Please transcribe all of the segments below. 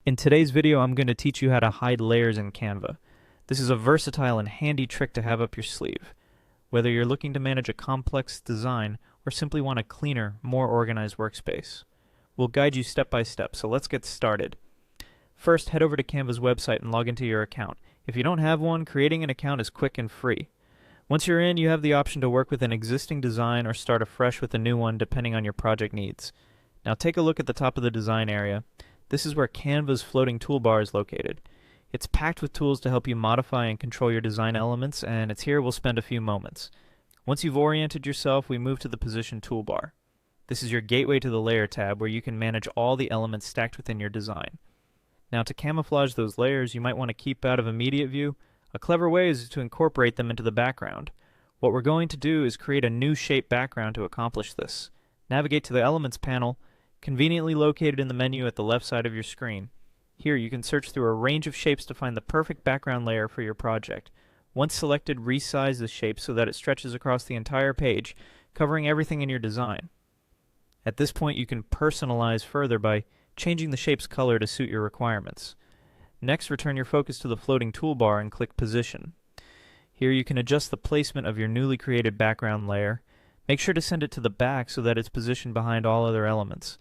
In today's video, I'm going to teach you how to hide layers in Canva. This is a versatile and handy trick to have up your sleeve. Whether you're looking to manage a complex design or simply want a cleaner, more organized workspace. We'll guide you step by step, so let's get started. First, head over to Canva's website and log into your account. If you don't have one, creating an account is quick and free. Once you're in, you have the option to work with an existing design or start afresh with a new one depending on your project needs. Now take a look at the top of the design area. This is where Canva's floating toolbar is located. It's packed with tools to help you modify and control your design elements, and it's here we'll spend a few moments. Once you've oriented yourself, we move to the Position toolbar. This is your gateway to the Layer tab, where you can manage all the elements stacked within your design. Now to camouflage those layers you might want to keep out of immediate view. A clever way is to incorporate them into the background. What we're going to do is create a new shape background to accomplish this. Navigate to the Elements panel, conveniently located in the menu at the left side of your screen. Here you can search through a range of shapes to find the perfect background layer for your project. Once selected, resize the shape so that it stretches across the entire page, covering everything in your design. At this point you can personalize further by changing the shape's color to suit your requirements. Next, return your focus to the floating toolbar and click Position. Here you can adjust the placement of your newly created background layer. Make sure to send it to the back so that it's positioned behind all other elements.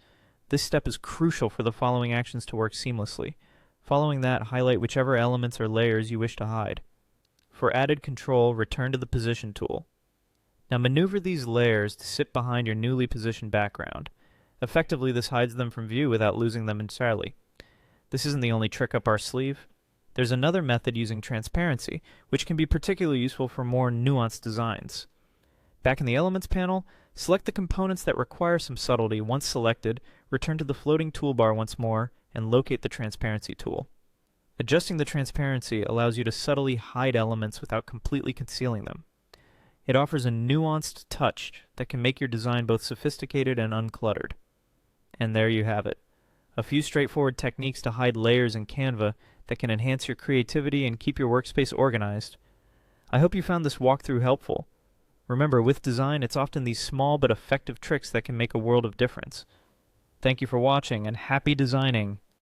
This step is crucial for the following actions to work seamlessly. Following that, highlight whichever elements or layers you wish to hide. For added control, return to the Position tool. Now maneuver these layers to sit behind your newly positioned background. Effectively, this hides them from view without losing them entirely. This isn't the only trick up our sleeve. There's another method using transparency, which can be particularly useful for more nuanced designs. Back in the Elements panel, select the components that require some subtlety. Once selected, return to the floating toolbar once more and locate the Transparency tool. Adjusting the transparency allows you to subtly hide elements without completely concealing them. It offers a nuanced touch that can make your design both sophisticated and uncluttered. And there you have it. A few straightforward techniques to hide layers in Canva that can enhance your creativity and keep your workspace organized. I hope you found this walkthrough helpful. Remember, with design, it's often these small but effective tricks that can make a world of difference. Thank you for watching, and happy designing!